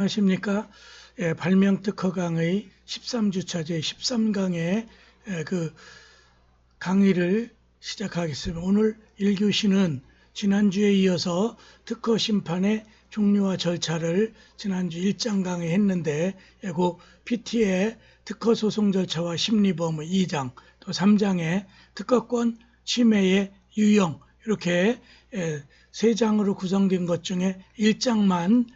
안녕하십니까. 발명 특허 강의 13주차 제 13강의 그 강의를 시작하겠습니다. 오늘 1교시는 지난주에 이어서 특허 심판의 종류와 절차를 지난주 1장 강의했는데 그 PT의 특허 소송 절차와 심리범의 2장, 또 3장의 특허권 침해의 유형, 이렇게 3장으로 구성된 것 중에 1장만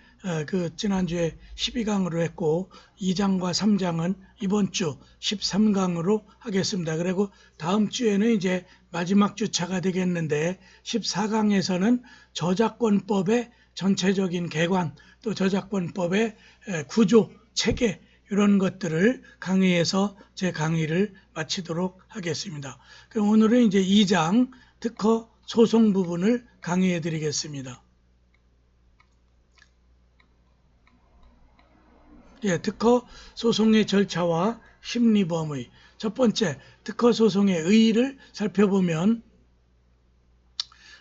지난주에 12강으로 했고 2장과 3장은 이번 주 13강으로 하겠습니다. 그리고 다음 주에는 이제 마지막 주차가 되겠는데 14강에서는 저작권법의 전체적인 개관, 또 저작권법의 구조, 체계 이런 것들을 강의해서 제 강의를 마치도록 하겠습니다. 그럼 오늘은 이제 2장 특허 소송 부분을 강의해 드리겠습니다. 특허 소송의 절차와 심리범의 첫 번째, 특허 소송의 의의를 살펴보면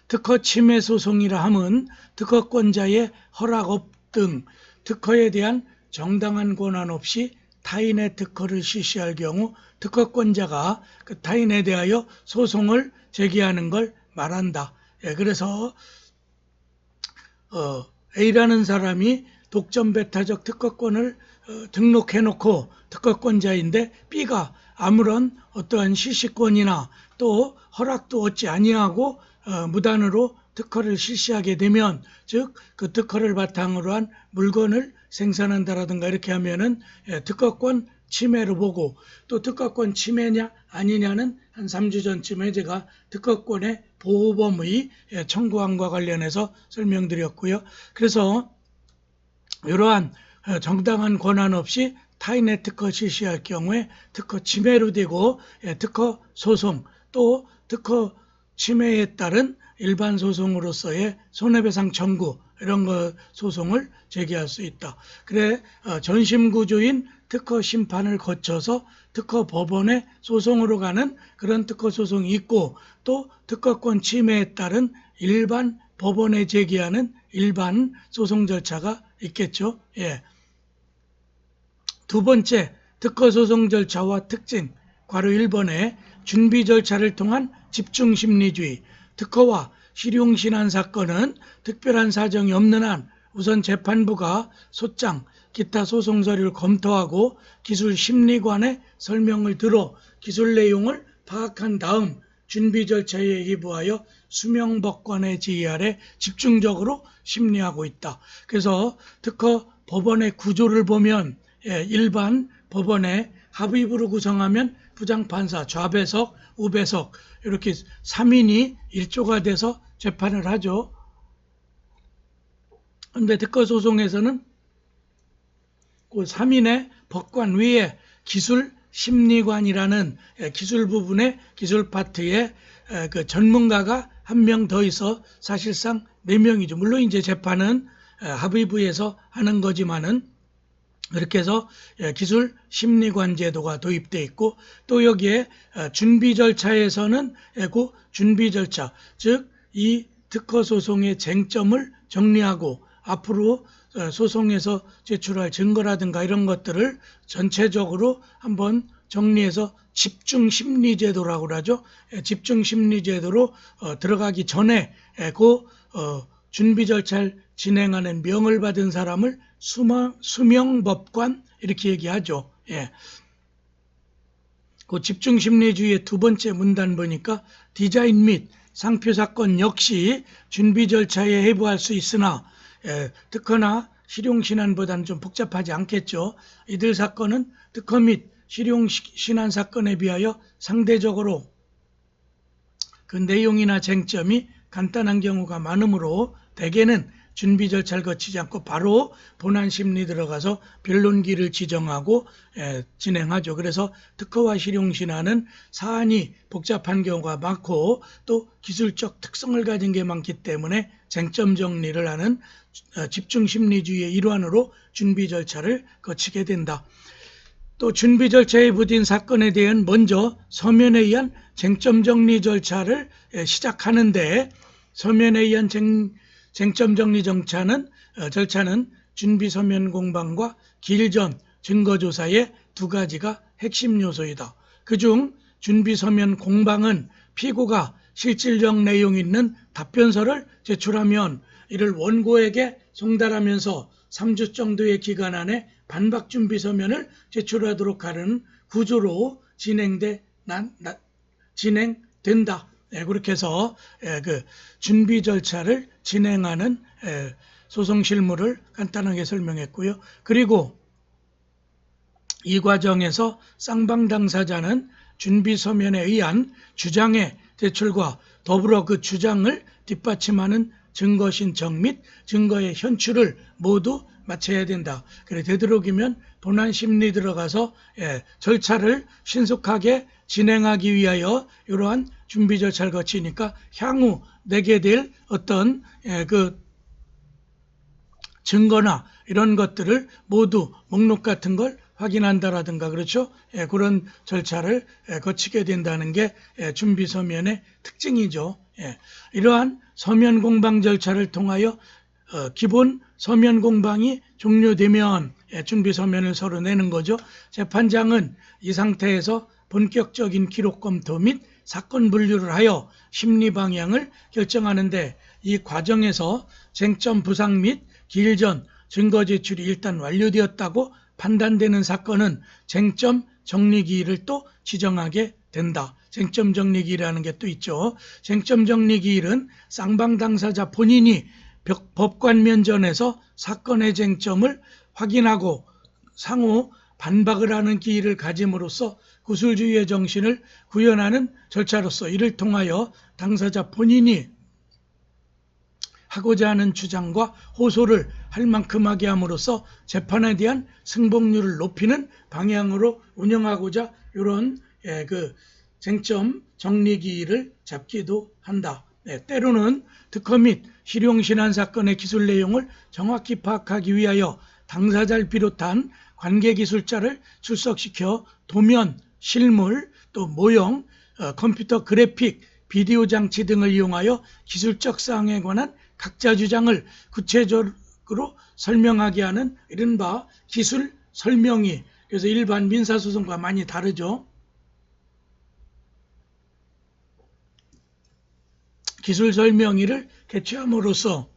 특허 침해 소송이라 함은 특허권자의 허락 등 특허에 대한 정당한 권한 없이 타인의 특허를 실시할 경우 특허권자가 그 타인에 대하여 소송을 제기하는 걸 말한다. 그래서 A라는 사람이 독점배타적 특허권을 등록해놓고 특허권자인데 B가 아무런 어떠한 실시권이나 또 허락도 얻지 아니하고 무단으로 특허를 실시하게 되면, 즉 그 특허를 바탕으로 한 물건을 생산한다라든가 이렇게 하면은 특허권 침해로 보고, 또 특허권 침해냐 아니냐는 한 3주 전쯤에 제가 특허권의 보호범의 청구함과 관련해서 설명드렸고요. 그래서 이러한 정당한 권한 없이 타인의 특허 실시할 경우에 특허 침해로 되고, 특허 소송 또 특허 침해에 따른 일반 소송으로서의 손해배상 청구, 이런 거 소송을 제기할 수 있다. 그래 전심구조인 특허 심판을 거쳐서 특허 법원의 소송으로 가는 그런 특허 소송이 있고, 또 특허권 침해에 따른 일반 법원에 제기하는 일반 소송 절차가 있겠죠. 두 번째, 특허 소송 절차와 특징. 괄호 1번에 준비 절차를 통한 집중심리주의. 특허와 실용신안 사건은 특별한 사정이 없는 한 우선 재판부가 소장, 기타 소송 서류를 검토하고 기술심리관의 설명을 들어 기술 내용을 파악한 다음 준비 절차에 기부하여 수명법관의 지휘 아래 집중적으로 심리하고 있다. 그래서 특허 법원의 구조를 보면 일반 법원의 합의부로 구성하면 부장판사, 좌배석, 우배석 이렇게 3인이 일조가 돼서 재판을 하죠. 그런데 특허소송에서는 그 3인의 법관 위에 기술심리관이라는 기술 부분의 기술 파트에 그 전문가가 한 명 더 있어 사실상 4명이죠. 물론 이제 재판은 합의부에서 하는 거지만은 그렇게 해서 기술 심리관 제도가 도입되어 있고, 또 여기에 준비 절차에서는 그 준비 절차, 즉 이 특허 소송의 쟁점을 정리하고 앞으로 소송에서 제출할 증거라든가 이런 것들을 전체적으로 한번 정리해서 집중심리제도라고 하죠. 집중심리제도로 들어가기 전에 그 준비 절차를 진행하는 명을 받은 사람을 수명법관 이렇게 얘기하죠. 그 집중심리주의의 두 번째 문단 보니까 디자인 및 상표 사건 역시 준비 절차에 해부할 수 있으나 특허나 실용신안보다는 좀 복잡하지 않겠죠. 이들 사건은 특허 및 실용신안 사건에 비하여 상대적으로 그 내용이나 쟁점이 간단한 경우가 많으므로 대개는 준비 절차를 거치지 않고 바로 본안 심리 들어가서 변론기를 지정하고 진행하죠. 그래서 특허와 실용신안은 사안이 복잡한 경우가 많고 또 기술적 특성을 가진 게 많기 때문에 쟁점 정리를 하는 집중심리주의의 일환으로 준비 절차를 거치게 된다. 또 준비 절차에 부딪힌 사건에 대한 먼저 서면에 의한 쟁점 정리 절차를 시작하는데, 서면에 의한 쟁점 정리 절차는 준비서면 공방과 기일전 증거조사의 두 가지가 핵심 요소이다. 그중 준비서면 공방은 피고가 실질적 내용 있는 답변서를 제출하면 이를 원고에게 송달하면서 3주 정도의 기간 안에 반박 준비서면을 제출하도록 하는 구조로 진행된다. 그렇게 해서 그 준비 절차를 진행하는 소송 실무를 간단하게 설명했고요. 그리고 이 과정에서 쌍방 당사자는 준비 서면에 의한 주장의 제출과 더불어 그 주장을 뒷받침하는 증거 신청 및 증거의 현출을 모두 마쳐야 된다. 그래 되도록이면 본안 심리 들어가서 절차를 신속하게 진행하기 위하여 이러한 준비 절차를 거치니까 향후 내게 될 어떤 그 증거나 이런 것들을 모두 목록 같은 걸 확인한다라든가 그렇죠? 그런 절차를 거치게 된다는 게 준비 서면의 특징이죠. 이러한 서면 공방 절차를 통하여 기본 서면 공방이 종료되면 준비 서면을 서로 내는 거죠. 재판장은 이 상태에서 본격적인 기록 검토 및 사건 분류를 하여 심리 방향을 결정하는데 이 과정에서 쟁점 부상 및 기일전 증거 제출이 일단 완료되었다고 판단되는 사건은 쟁점 정리기일을 또 지정하게 된다. 쟁점 정리기일이라는 게 또 있죠. 쟁점 정리기일은 쌍방 당사자 본인이 법관 면전에서 사건의 쟁점을 확인하고 상호 반박을 하는 기일을 가짐으로써 구술주의의 정신을 구현하는 절차로서 이를 통하여 당사자 본인이 하고자 하는 주장과 호소를 할 만큼 하게 함으로써 재판에 대한 승복률을 높이는 방향으로 운영하고자 이런 그 쟁점 정리기일을 잡기도 한다. 때로는 특허 및 실용신안 사건의 기술 내용을 정확히 파악하기 위하여 당사자를 비롯한 관계기술자를 출석시켜 도면, 실물, 또 모형, 컴퓨터 그래픽, 비디오 장치 등을 이용하여 기술적 사항에 관한 각자 주장을 구체적으로 설명하게 하는 이른바 기술 설명이, 그래서 일반 민사소송과 많이 다르죠. 기술 설명회를 개최함으로써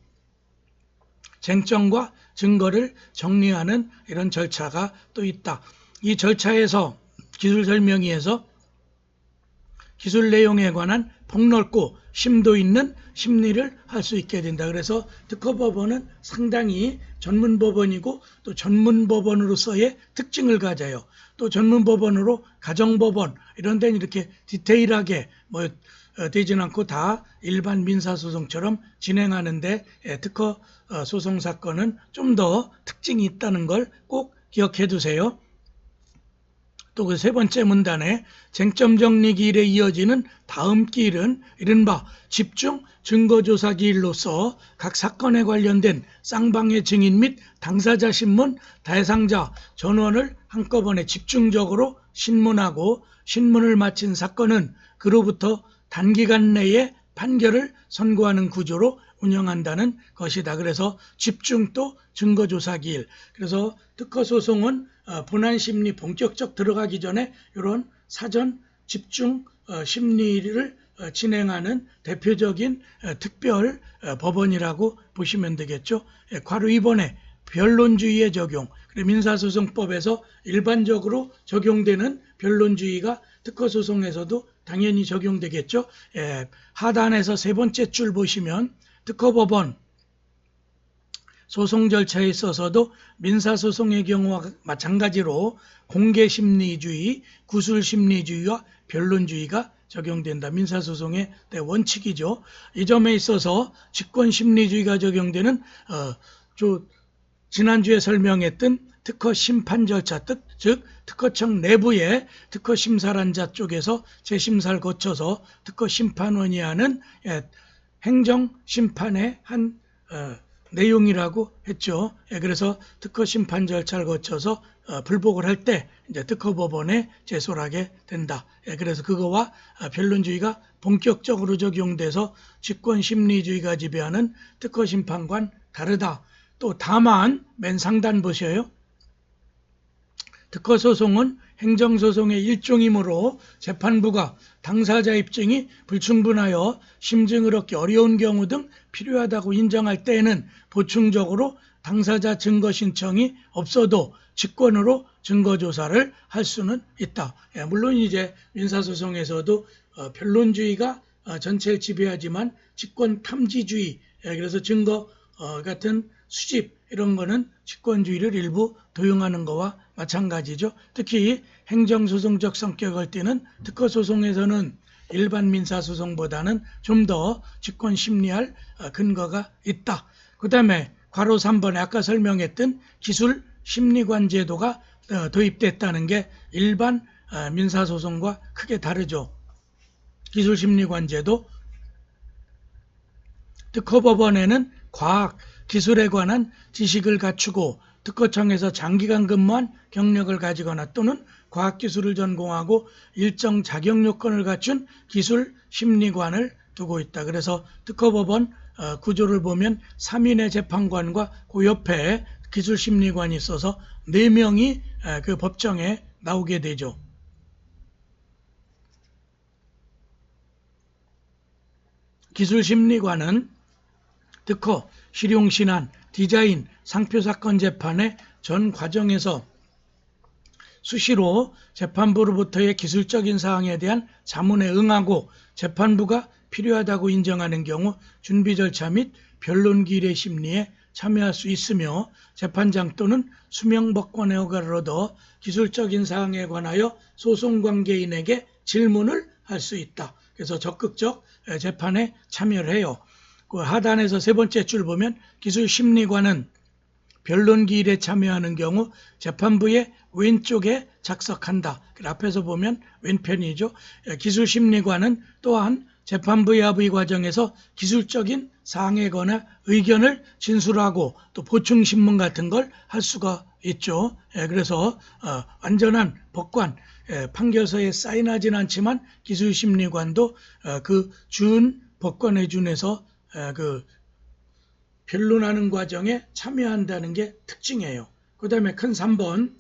쟁점과 증거를 정리하는 이런 절차가 또 있다. 이 절차에서 기술 설명회에서 기술 내용에 관한 폭넓고 심도 있는 심리를 할 수 있게 된다. 그래서 특허법원은 상당히 전문법원이고 또 전문법원으로서의 특징을 가져요. 또 전문법원으로 가정법원 이런 데는 이렇게 디테일하게 되지는 않고 다 일반 민사소송처럼 진행하는데 특허 소송 사건은 좀 더 특징이 있다는 걸 꼭 기억해 두세요. 또 그 세 번째 문단에 쟁점 정리 기일에 이어지는 다음 기일은 이른바 집중 증거조사 기일로서 각 사건에 관련된 쌍방의 증인 및 당사자 신문, 대상자, 전원을 한꺼번에 집중적으로 신문하고 신문을 마친 사건은 그로부터 단기간 내에 판결을 선고하는 구조로 운영한다는 것이다. 그래서 집중 또 증거조사 기일. 그래서 특허소송은 본안심리 본격적 들어가기 전에 이런 사전 집중 심리를 진행하는 대표적인 특별 법원이라고 보시면 되겠죠. 괄호 2번에 변론주의의 적용. 민사소송법에서 일반적으로 적용되는 변론주의가 특허소송에서도 당연히 적용되겠죠. 하단에서 세 번째 줄 보시면 특허법원 소송 절차에 있어서도 민사소송의 경우와 마찬가지로 공개심리주의, 구술심리주의와 변론주의가 적용된다. 민사소송의 원칙이죠. 이 점에 있어서 직권심리주의가 적용되는 지난주에 설명했던 특허심판 절차, 즉 특허청 내부의 특허심사란자 쪽에서 재심사를 거쳐서 특허심판원이 하는 행정심판의 한 내용이라고 했죠. 그래서 특허심판 절차를 거쳐서 불복을 할 때 이제 특허법원에 제소를 하게 된다. 그래서 그거와 변론주의가 본격적으로 적용돼서 직권심리주의가 지배하는 특허심판과는 다르다. 또 다만 맨 상단 보셔요. 특허소송은 행정소송의 일종이므로 재판부가 당사자 입증이 불충분하여 심증을 얻기 어려운 경우 등 필요하다고 인정할 때에는 보충적으로 당사자 증거 신청이 없어도 직권으로 증거조사를 할 수는 있다. 물론 이제 민사소송에서도 변론주의가 전체를 지배하지만 직권 탐지주의, 그래서 증거 같은 수집 이런 거는 직권주의를 일부 도용하는 거와 마찬가지죠. 특히 행정소송적 성격을 띠는 특허소송에서는 일반 민사소송보다는 좀 더 직권 심리할 근거가 있다. 그 다음에 괄호 3번에 아까 설명했던 기술 심리관 제도가 도입됐다는 게 일반 민사소송과 크게 다르죠. 기술 심리관 제도. 특허법원에는 과학, 기술에 관한 지식을 갖추고 특허청에서 장기간 근무한 경력을 가지거나 또는 과학기술을 전공하고 일정 자격 요건을 갖춘 기술 심리관을 두고 있다. 그래서 특허법원 구조를 보면 3인의 재판관과 그 옆에 기술심리관이 있어서 4명이 그 법정에 나오게 되죠. 기술심리관은 특허, 실용신안, 디자인, 상표사건 재판의 전 과정에서 수시로 재판부로부터의 기술적인 사항에 대한 자문에 응하고 재판부가 필요하다고 인정하는 경우 준비 절차 및 변론기일의 심리에 참여할 수 있으며 재판장 또는 수명법관의 허가를 얻어 기술적인 사항에 관하여 소송관계인에게 질문을 할 수 있다. 그래서 적극적 재판에 참여를 해요. 그 하단에서 세 번째 줄 보면 기술심리관은 변론기일에 참여하는 경우 재판부의 왼쪽에 작석한다. 앞에서 보면 왼편이죠. 기술심리관은 또한 재판부의 합의 과정에서 기술적인 사항에 관한 의견을 진술하고 또 보충신문 같은 걸 할 수가 있죠. 그래서 완전한 법관, 판결서에 사인하진 않지만 기술심리관도 그 준 법관에 준해서 그 변론하는 과정에 참여한다는 게 특징이에요. 그 다음에 큰 3번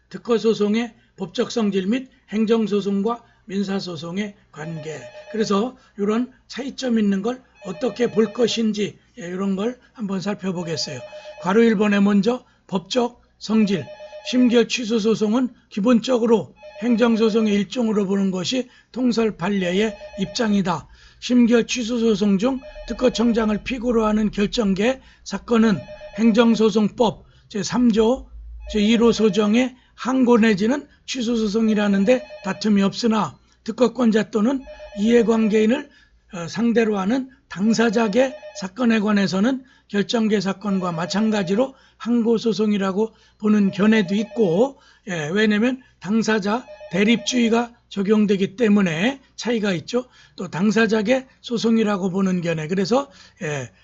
특허소송의 법적 성질 및 행정소송과 민사소송의 관계. 그래서 이런 차이점 있는 걸 어떻게 볼 것인지 이런 걸 한번 살펴보겠어요. 괄호 1번에 먼저 법적 성질. 심결 취소소송은 기본적으로 행정소송의 일종으로 보는 것이 통설 판례의 입장이다. 심결 취소소송 중 특허청장을 피고로 하는 결정계 사건은 행정소송법 제3조 제1호 소정의 항고 내지는 취소소송이라는데 다툼이 없으나 특허권자 또는 이해관계인을 상대로 하는 당사자계 사건에 관해서는 결정계 사건과 마찬가지로 항고소송이라고 보는 견해도 있고, 왜냐하면 당사자 대립주의가 적용되기 때문에 차이가 있죠. 또 당사자계 소송이라고 보는 견해. 그래서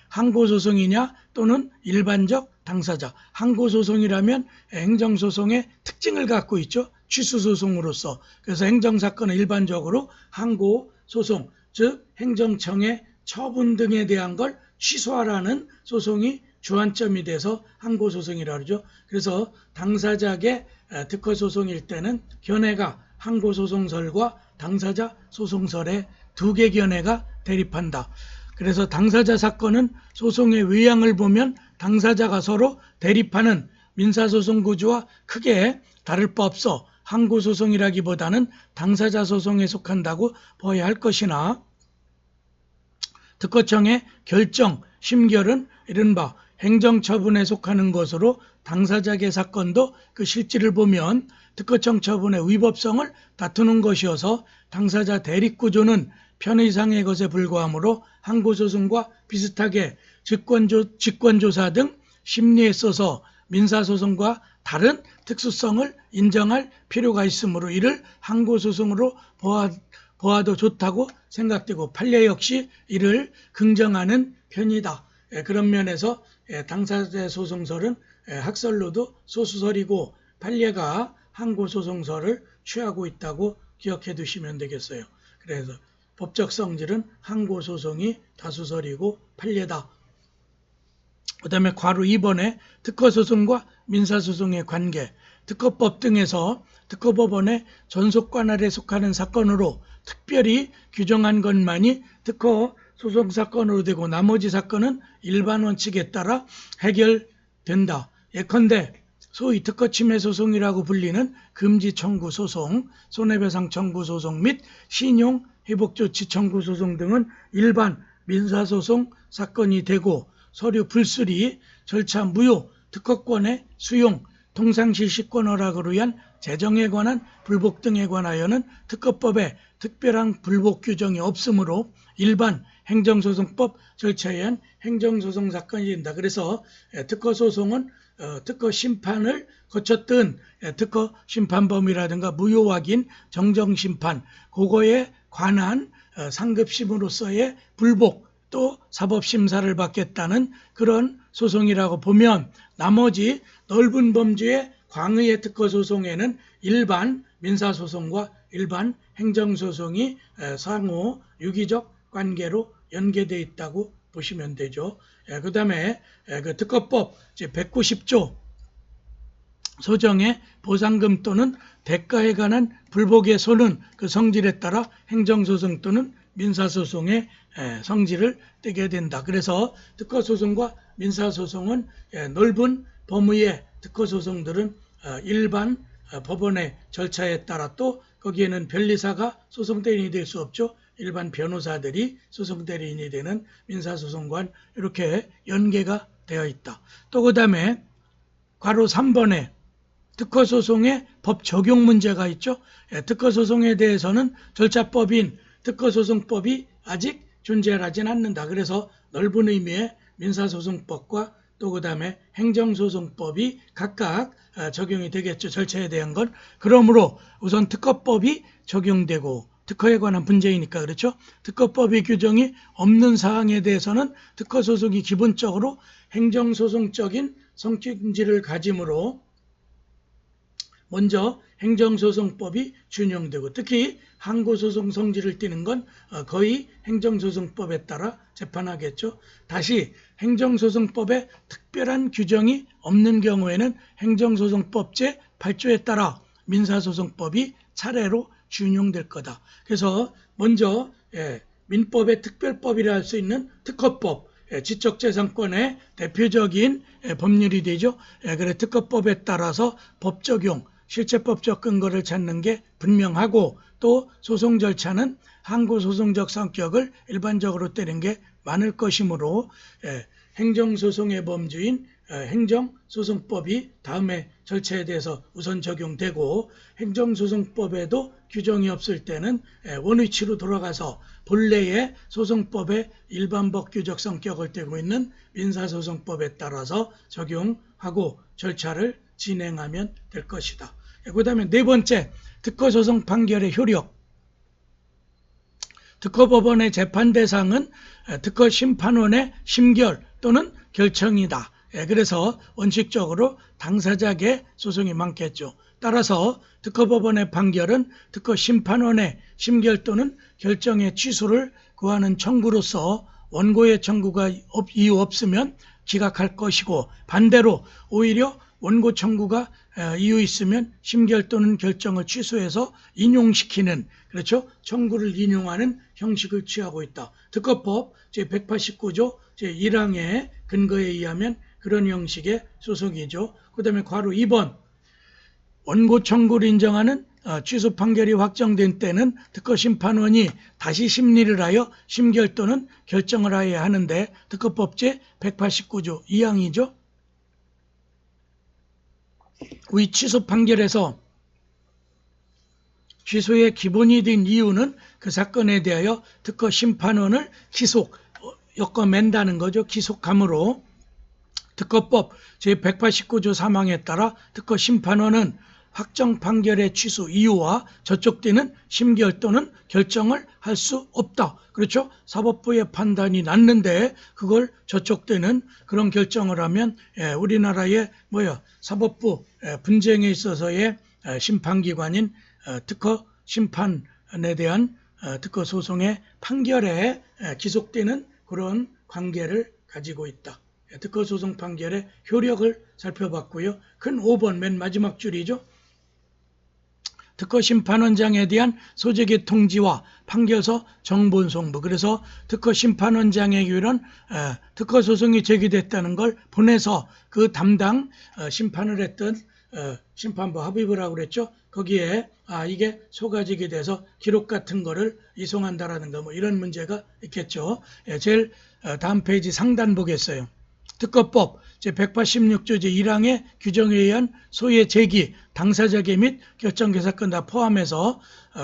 항고소송이냐 또는 일반적 당사자. 항고소송이라면 행정소송의 특징을 갖고 있죠. 취소소송으로서. 그래서 행정사건은 일반적으로 항고소송, 즉 행정청의 처분 등에 대한 걸 취소하라는 소송이 주안점이 돼서 항고소송이라고 그러죠. 그래서 당사자계 특허소송일 때는 견해가 항고소송설과 당사자 소송설의 두 개 견해가 대립한다. 그래서 당사자 사건은 소송의 외양을 보면 당사자가 서로 대립하는 민사소송 구조와 크게 다를 바 없어 항고소송이라기보다는 당사자 소송에 속한다고 봐야 할 것이나 특허청의 결정, 심결은 이른바 행정처분에 속하는 것으로 당사자계 사건도 그 실질을 보면 특허청 처분의 위법성을 다투는 것이어서 당사자 대립구조는 편의상의 것에 불과하므로 항고소송과 비슷하게 직권조사 등 심리에 있어서 민사소송과 다른 특수성을 인정할 필요가 있으므로 이를 항고소송으로 보아도 좋다고 생각되고 판례 역시 이를 긍정하는 편이다. 그런 면에서 당사자 소송설은 학설로도 소수설이고 판례가 항고소송설을 취하고 있다고 기억해 두시면 되겠어요. 그래서 법적 성질은 항고소송이 다수설이고 판례다. 그 다음에 괄호 2번에 특허소송과 민사소송의 관계, 특허법 등에서 특허법원의 전속 관할에 속하는 사건으로 특별히 규정한 것만이 특허소송 사건으로 되고 나머지 사건은 일반 원칙에 따라 해결된다. 예컨대 소위 특허침해 소송이라고 불리는 금지 청구 소송, 손해배상 청구 소송 및 신용 회복조치 청구 소송 등은 일반 민사소송 사건이 되고 서류 불수리, 절차 무효, 특허권의 수용, 통상실시권 허락을 위한 재정에 관한 불복 등에 관하여는 특허법에 특별한 불복 규정이 없으므로 일반 행정소송법 절차에 의한 행정소송 사건이 된다. 그래서 특허소송은 특허심판을 거쳤던 특허심판범위라든가 무효확인, 정정심판, 그거에 관한 상급심으로서의 불복 또 사법심사를 받겠다는 그런 소송이라고 보면 나머지 넓은 범주의 광의의 특허소송에는 일반 민사소송과 일반 행정소송이 상호 유기적 관계로 연계되어 있다고 보시면 되죠. 그 다음에 그 특허법 제190조 소정의 보상금 또는 대가에 관한 불복의 소는 그 성질에 따라 행정소송 또는 민사소송의 성질을 띠게 된다. 그래서 특허소송과 민사소송은 넓은 범위의 특허소송들은 일반 법원의 절차에 따라 또 거기에는 변리사가 소송대리인이 될 수 없죠. 일반 변호사들이 소송대리인이 되는 민사소송과 이렇게 연계가 되어 있다. 또 그 다음에 괄호 3번에 특허소송의 법 적용 문제가 있죠. 특허소송에 대해서는 절차법인 특허소송법이 아직 존재하진 않는다. 그래서 넓은 의미의 민사소송법과 또 그 다음에 행정소송법이 각각 적용이 되겠죠. 절차에 대한 건. 그러므로 우선 특허법이 적용되고 특허에 관한 문제이니까 그렇죠. 특허법의 규정이 없는 사항에 대해서는 특허소송이 기본적으로 행정소송적인 성질을 가지므로 먼저 행정소송법이 준용되고 특히 항고소송 성질을 띠는 건 거의 행정소송법에 따라 재판하겠죠. 다시 행정소송법에 특별한 규정이 없는 경우에는 행정소송법 제8조에 따라 민사소송법이 차례로 준용될 거다. 그래서 먼저 민법의 특별법이라 할 수 있는 특허법, 지적재산권의 대표적인 법률이 되죠. 그래 특허법에 따라서 법 적용, 실체법적 근거를 찾는 게 분명하고 또 소송 절차는 항고소송적 성격을 일반적으로 떼는 게 많을 것이므로 행정소송의 범주인 행정소송법이 다음에 절차에 대해서 우선 적용되고 행정소송법에도 규정이 없을 때는 원위치로 돌아가서 본래의 소송법의 일반법 규적 성격을 띠고 있는 민사소송법에 따라서 적용하고 절차를 진행하면 될 것이다. 그 다음에 네 번째, 특허소송 판결의 효력. 특허법원의 재판 대상은 특허심판원의 심결 또는 결정이다. 그래서 원칙적으로 당사자에게 소송이 많겠죠. 따라서 특허법원의 판결은 특허심판원의 심결 또는 결정의 취소를 구하는 청구로서 원고의 청구가 이유 없으면 기각할 것이고 반대로 오히려 원고 청구가 이유 있으면 심결 또는 결정을 취소해서 인용시키는 그렇죠. 청구를 인용하는 형식을 취하고 있다. 특허법 제189조 제1항의 근거에 의하면 그런 형식의 소송이죠. 그 다음에 괄호 2번 원고 청구를 인정하는 취소 판결이 확정된 때는 특허심판원이 다시 심리를 하여 심결 또는 결정을 하여야 하는데 특허법 제189조 2항이죠. 위 취소 판결에서 취소의 기본이 된 이유는 그 사건에 대하여 특허심판원을 기속, 엮어맨다는 거죠. 기속함으로 특허법 제189조 3항에 따라 특허심판원은 확정 판결의 취소 이유와 저촉되는 심결 또는 결정을 할 수 없다. 그렇죠? 사법부의 판단이 났는데 그걸 저촉되는 그런 결정을 하면 우리나라의 사법부 분쟁에 있어서의 심판기관인 특허심판에 대한 특허소송의 판결에 기속되는 그런 관계를 가지고 있다. 특허소송 판결의 효력을 살펴봤고요. 큰 5번 맨 마지막 줄이죠. 특허심판원장에 대한 소재기 통지와 판결서 정본송부. 그래서 특허심판원장에게는 특허소송이 제기됐다는 걸 보내서 그 담당 심판을 했던 심판부 합의부라고 그랬죠. 거기에 이게 소가지게 돼서 기록 같은 거를 이송한다라는 거 뭐 이런 문제가 있겠죠. 제일 다음 페이지 상단 보겠어요. 특허법 제186조 제1항의 규정에 의한 소의 제기, 당사자계 및 결정계사건 다 포함해서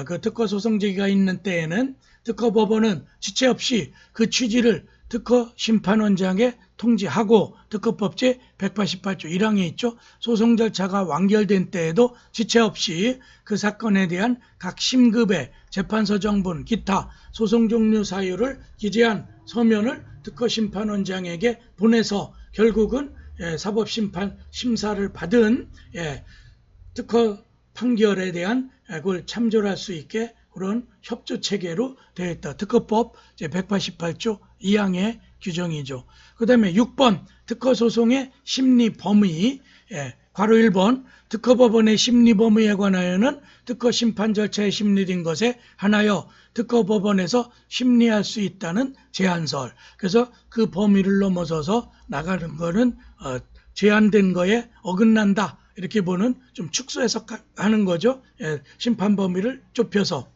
그 특허소송 제기가 있는 때에는 특허법원은 지체 없이 그 취지를 특허심판원장에 통지하고 특허법 제188조 1항에 있죠. 소송 절차가 완결된 때에도 지체 없이 그 사건에 대한 각 심급의 재판소 정분, 기타 소송 종료 사유를 기재한 서면을 특허심판원장에게 보내서 결국은 사법심판 심사를 받은 특허 판결에 대한 그걸 참조할 수 있게 그런 협조체계로 되어 있다. 특허법 제188조 2항의 규정이죠. 그 다음에 6번 특허소송의 심리범위 괄호 1번 특허법원의 심리범위에 관하여는 특허심판 절차에 심리된 것에 한하여 특허법원에서 심리할 수 있다는 제한설. 그래서 그 범위를 넘어서서 나가는 거는 제한된 거에 어긋난다. 이렇게 보는 좀 축소 해석하는 거죠. 심판 범위를 좁혀서.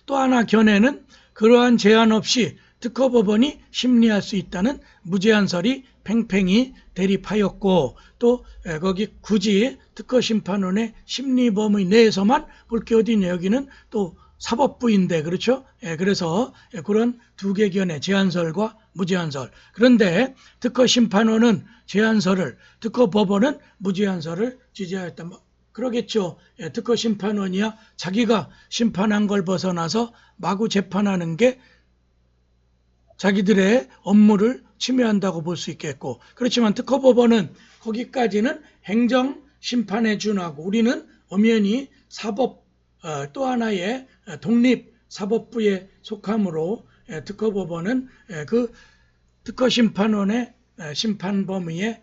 또 하나 견해는 그러한 제한 없이 특허법원이 심리할 수 있다는 무제한설이 팽팽히 대립하였고 또 거기 굳이 특허심판원의 심리범위 내에서만 볼 게 어디냐 여기는 또 사법부인데 그렇죠? 그래서 그런 두 개 견해 제한설과 무제한설. 그런데 특허심판원은 제한설을 특허법원은 무제한설을 지지하였다. 그러겠죠. 특허심판원이야 자기가 심판한 걸 벗어나서 마구 재판하는 게 자기들의 업무를 침해한다고 볼 수 있겠고 그렇지만 특허법원은 거기까지는 행정심판에 준하고 우리는 엄연히 사법 또 하나의 독립사법부에 속하므로 특허법원은 그 특허심판원의 심판 범위에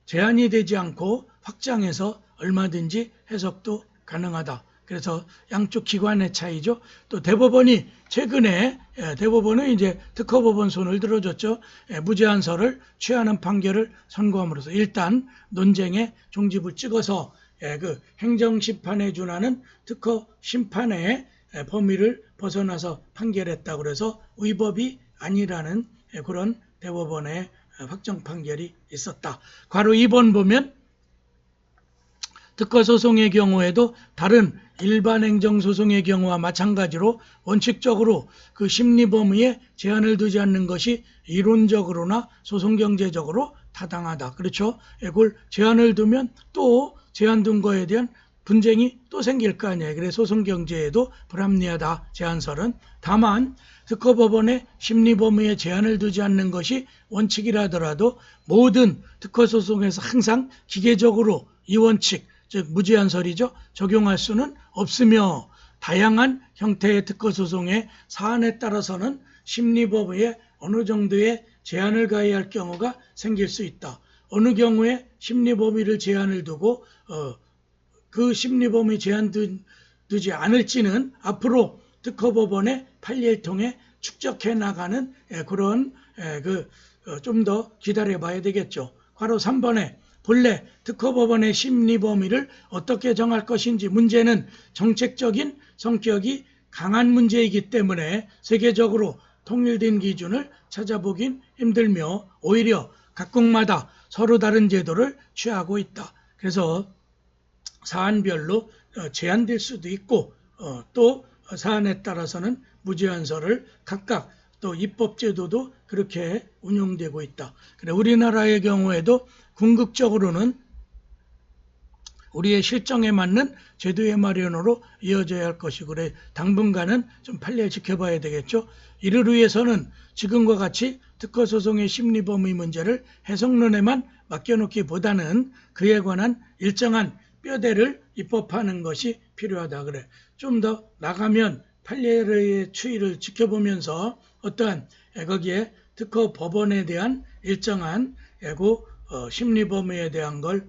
제한이 되지 않고 확장해서 얼마든지 해석도 가능하다. 그래서 양쪽 기관의 차이죠. 또 대법원이 최근에 대법원은 이제 특허법원 손을 들어줬죠. 무제한설을 취하는 판결을 선고함으로써 일단 논쟁의 종집을 찍어서 그 행정심판에 준하는 특허심판의 범위를 벗어나서 판결했다고 그래서 위법이 아니라는 그런 대법원의 확정 판결이 있었다. 괄호 2번 보면 특허소송의 경우에도 다른 일반 행정소송의 경우와 마찬가지로 원칙적으로 그 심리 범위에 제한을 두지 않는 것이 이론적으로나 소송경제적으로 타당하다. 그렇죠? 그걸 제한을 두면 또 제한 둔 거에 대한 분쟁이 또 생길 거 아니에요. 그래서 소송경제에도 불합리하다. 제한설은. 다만 특허법원의 심리 범위에 제한을 두지 않는 것이 원칙이라 하더라도 모든 특허소송에서 항상 기계적으로 이 원칙 즉 무제한설이죠. 적용할 수는 없으며 다양한 형태의 특허소송의 사안에 따라서는 심리범위에 어느 정도의 제한을 가해야 할 경우가 생길 수 있다. 어느 경우에 심리범위를 제한을 두고 그 심리범위 제한 두지 않을지는 앞으로 특허법원의 판례를 통해 축적해 나가는 그런 좀 더 기다려 봐야 되겠죠. 괄호 3번에 본래 특허법원의 심리 범위를 어떻게 정할 것인지 문제는 정책적인 성격이 강한 문제이기 때문에 세계적으로 통일된 기준을 찾아보긴 힘들며 오히려 각국마다 서로 다른 제도를 취하고 있다. 그래서 사안별로 제한될 수도 있고 또 사안에 따라서는 무제한설을 각각 또 입법제도도 그렇게 운용되고 있다. 그래 우리나라의 경우에도 궁극적으로는 우리의 실정에 맞는 제도의 마련으로 이어져야 할 것이고 그래 당분간은 좀 판례를 지켜봐야 되겠죠. 이를 위해서는 지금과 같이 특허소송의 심리범위 문제를 해석론에만 맡겨놓기보다는 그에 관한 일정한 뼈대를 입법하는 것이 필요하다. 그래 좀 더 나가면 판례의 추이를 지켜보면서 어떠한 거기에 특허 법원에 대한 일정한 심리 범위에 대한 걸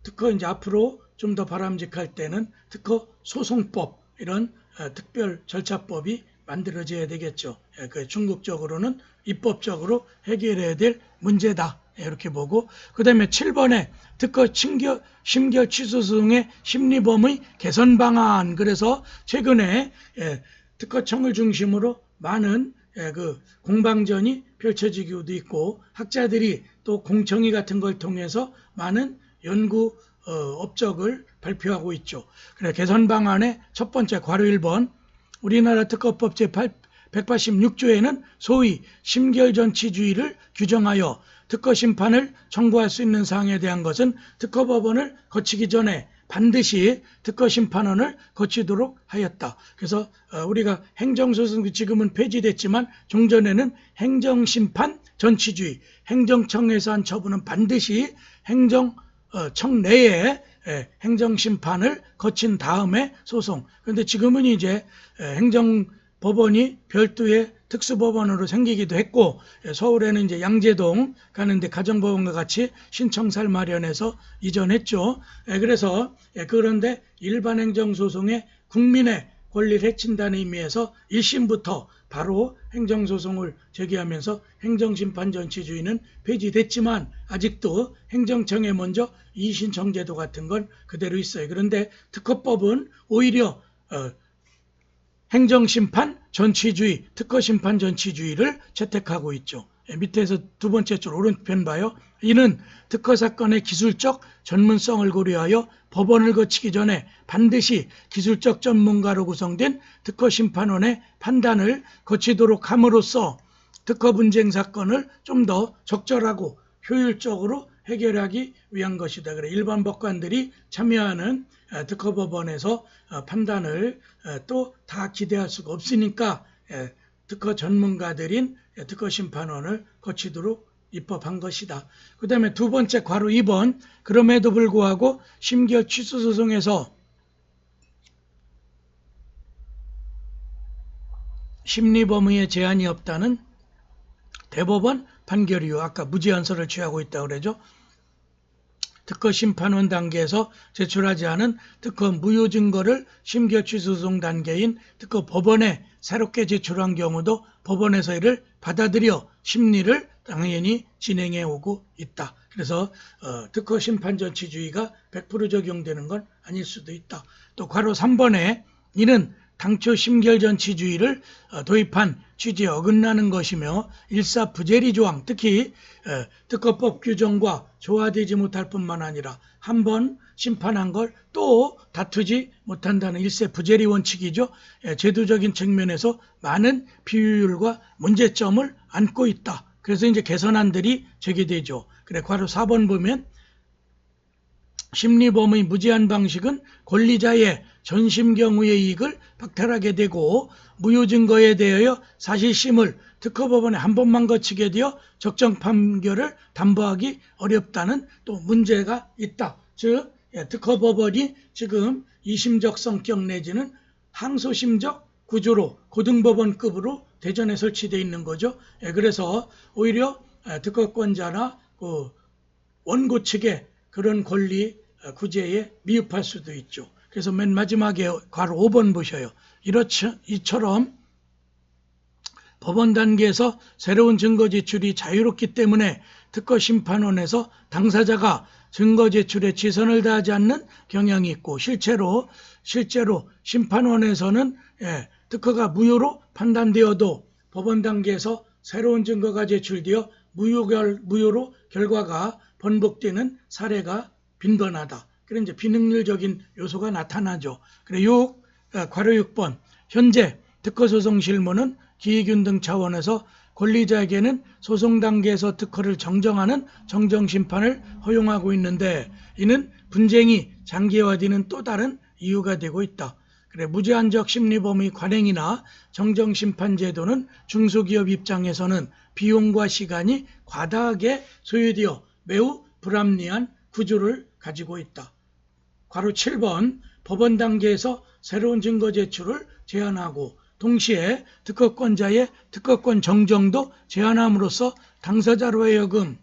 특허 이제 앞으로 좀 더 바람직할 때는 특허 소송법 이런 특별 절차법이 만들어져야 되겠죠. 그 중국적으로는 입법적으로 해결해야 될 문제다. 이렇게 보고 그 다음에 7번에 특허 심결 취소 소송의 심리범의 개선 방안. 그래서 최근에 특허청을 중심으로 많은 그 공방전이 펼쳐지기도 있고 학자들이 또 공청회 같은 걸 통해서 많은 연구 업적을 발표하고 있죠. 그래 개선 방안의 첫 번째 괄호 1번 우리나라 특허법 제186조에는 소위 심결전치주의를 규정하여 특허 심판을 청구할 수 있는 사항에 대한 것은 특허법원을 거치기 전에 반드시 특허심판원을 거치도록 하였다. 그래서 우리가 행정소송 지금은 폐지됐지만 종전에는 행정심판 전치주의, 행정청에서 한 처분은 반드시 행정청 내에 행정심판을 거친 다음에 소송. 그런데 지금은 이제 행정법원이 별도의 특수법원으로 생기기도 했고 서울에는 이제 양재동 가는데 가정법원과 같이 신청사를 마련해서 이전했죠. 그래서 그런데 일반 행정소송에 국민의 권리를 해친다는 의미에서 1심부터 바로 행정소송을 제기하면서 행정심판전치주의는 폐지됐지만 아직도 행정청에 먼저 이의신청제도 같은 건 그대로 있어요. 그런데 특허법은 오히려 행정심판 전치주의, 특허심판 전치주의를 채택하고 있죠. 밑에서 두 번째 줄 오른편 봐요. 이는 특허사건의 기술적 전문성을 고려하여 법원을 거치기 전에 반드시 기술적 전문가로 구성된 특허심판원의 판단을 거치도록 함으로써 특허 분쟁 사건을 좀 더 적절하고 효율적으로 해결하기 위한 것이다. 그래 일반 법관들이 참여하는 특허법원에서 판단을 또 다 기대할 수가 없으니까 특허 전문가들인 특허심판원을 거치도록 입법한 것이다. 그 다음에 두 번째 괄호 2번 그럼에도 불구하고 심결 취소 소송에서 심리범위에 제한이 없다는 대법원 판결 이후 아까 무제한서를 취하고 있다고 그러죠. 특허심판원 단계에서 제출하지 않은 특허 무효 증거를 심결 취소 소송 단계인 특허법원에 새롭게 제출한 경우도 법원에서 이를 받아들여 심리를 당연히 진행해 오고 있다. 그래서 특허심판전치주의가 100% 적용되는 건 아닐 수도 있다. 또 괄호 3번에 이는 당초 심결전치주의를 도입한 취지에 어긋나는 것이며 일사부재리 조항 특히 특허법 규정과 조화되지 못할 뿐만 아니라 한 번 심판한 걸 또 다투지 못한다는 일세부재리 원칙이죠. 제도적인 측면에서 많은 비효율과 문제점을 안고 있다. 그래서 이제 개선안들이 제기되죠. 그래 괄호 4번 보면 심리범의 무제한 방식은 권리자의 전심 경우의 이익을 박탈하게 되고 무효 증거에 대하여 사실심을 특허법원에 한 번만 거치게 되어 적정 판결을 담보하기 어렵다는 또 문제가 있다. 즉 특허법원이 지금 이심적 성격 내지는 항소심적 구조로 고등법원급으로 대전에 설치되어 있는 거죠. 그래서 오히려 특허권자나 원고 측의 그런 권리 구제에 미흡할 수도 있죠. 그래서 맨 마지막에 괄호 5번 보셔요. 이처럼 법원 단계에서 새로운 증거 제출이 자유롭기 때문에 특허심판원에서 당사자가 증거 제출에 최선을 다하지 않는 경향이 있고 실제로 심판원에서는 특허가 무효로 판단되어도 법원 단계에서 새로운 증거가 제출되어 무효로 결과가 번복되는 사례가 빈번하다. 그래 이제 비능률적인 요소가 나타나죠. 그래 괄호 6번 현재 특허소송 실무는 기획윤 등 차원에서 권리자에게는 소송 단계에서 특허를 정정하는 정정심판을 허용하고 있는데 이는 분쟁이 장기화되는 또 다른 이유가 되고 있다. 그래 무제한적 심리범위 관행이나 정정심판 제도는 중소기업 입장에서는 비용과 시간이 과다하게 소요되어 매우 불합리한 구조를 가지고 있다. 괄호 7번 법원 단계에서 새로운 증거 제출을 제한하고 동시에 특허권자의 특허권 정정도 제한함으로써 당사자로 하여금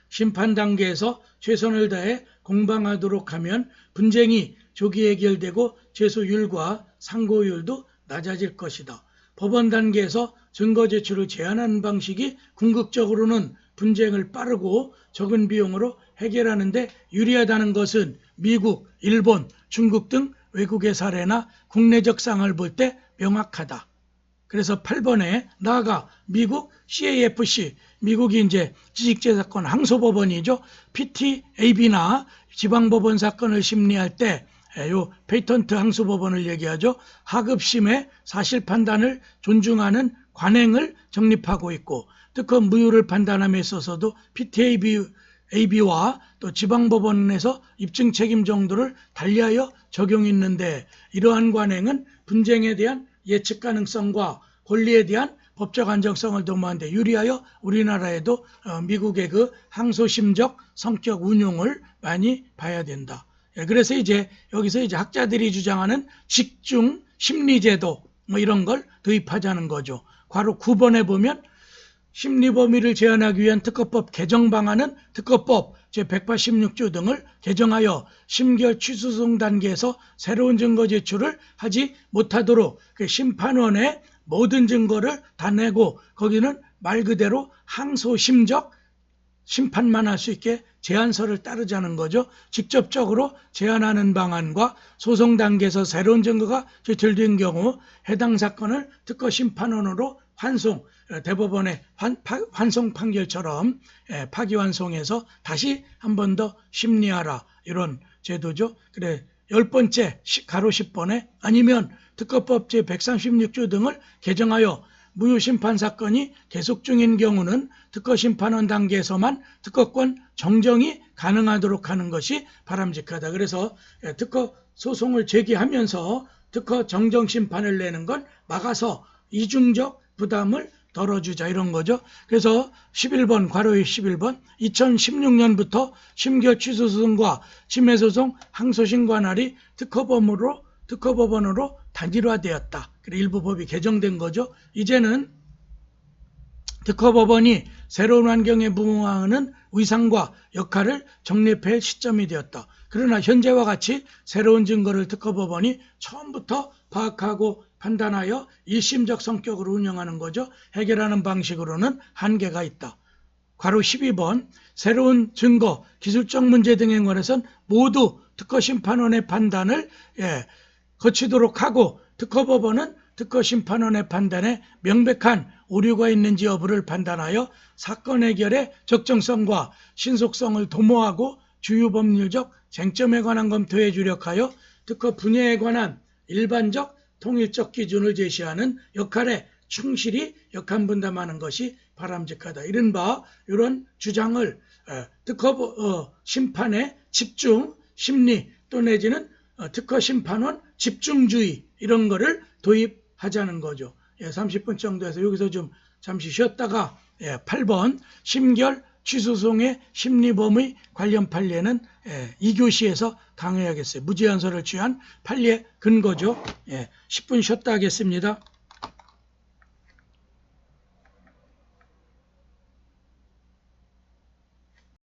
심판 단계에서 최선을 다해 공방하도록 하면 분쟁이 조기 해결되고 제소율과 상고율도 낮아질 것이다. 법원 단계에서 증거 제출을 제한하는 방식이 궁극적으로는 분쟁을 빠르고 적은 비용으로 해결하는 데 유리하다는 것은 미국, 일본, 중국 등 외국의 사례나 국내적 상황을 볼 때 명확하다. 그래서 8번에 나아가 미국 CAFC, 미국이 이제 지식재산권 항소법원이죠. PTAB나 지방법원 사건을 심리할 때 요 페이턴트 항소법원을 얘기하죠. 하급심의 사실 판단을 존중하는 관행을 정립하고 있고 특허 무효를 판단함에 있어서도 PTAB와 또 지방법원에서 입증 책임 정도를 달리하여 적용했는데 이러한 관행은 분쟁에 대한 예측 가능성과 권리에 대한 법적 안정성을 도모하는 데 유리하여 우리나라에도 미국의 그 항소심적 성격 운용을 많이 봐야 된다. 그래서 이제 여기서 이제 학자들이 주장하는 직중 심리제도 뭐 이런 걸 도입하자는 거죠. 괄호 9번에 보면 심리 범위를 제한하기 위한 특허법 개정 방안은 특허법 제186조 등을 개정하여 심결 취소송 단계에서 새로운 증거 제출을 하지 못하도록 그 심판원의 모든 증거를 다 내고 거기는 말 그대로 항소심적 심판만 할 수 있게 제안서를 따르자는 거죠. 직접적으로 제안하는 방안과 소송 단계에서 새로운 증거가 제출된 경우 해당 사건을 특허 심판원으로 환송, 대법원의 환송 판결처럼 파기환송해서 다시 한 번 더 심리하라 이런 제도죠. 그래 10번째 가로 10번에 아니면 특허법 제136조 등을 개정하여 무효심판 사건이 계속 중인 경우는 특허심판원 단계에서만 특허권 정정이 가능하도록 하는 것이 바람직하다. 그래서 특허 소송을 제기하면서 특허 정정 심판을 내는 건 막아서 이중적 부담을 덜어주자 이런 거죠. 그래서 11번 괄호의 11번 2016년부터 심결 취소소송과 침해소송 항소심 관할이 특허법원으로 단일화되었다. 그래 일부 법이 개정된 거죠. 이제는 특허법원이 새로운 환경에 부응하는 위상과 역할을 정립할 시점이 되었다. 그러나 현재와 같이 새로운 증거를 특허법원이 처음부터 파악하고 판단하여 일심적 성격으로 운영하는 거죠. 해결하는 방식으로는 한계가 있다. 괄호 12번 새로운 증거, 기술적 문제 등에 관해서는 모두 특허심판원의 판단을 거치도록 하고 특허법원은 특허심판원의 판단에 명백한 오류가 있는지 여부를 판단하여 사건 해결의 적정성과 신속성을 도모하고 주요 법률적 쟁점에 관한 검토에 주력하여 특허 분야에 관한 일반적 통일적 기준을 제시하는 역할에 충실히 역할 분담하는 것이 바람직하다. 이른바 이런 주장을 특허 심판의 집중 심리 또 내지는 특허 심판원 집중주의 이런 거를 도입하자는 거죠. 30분 정도에서 여기서 좀 잠시 쉬었다가 8번 심결 취소송의 심리범의 관련 판례는 2교시에서 강의하겠어요. 무제한서를 취한 판례 근거죠. 10분 쉬었다 하겠습니다.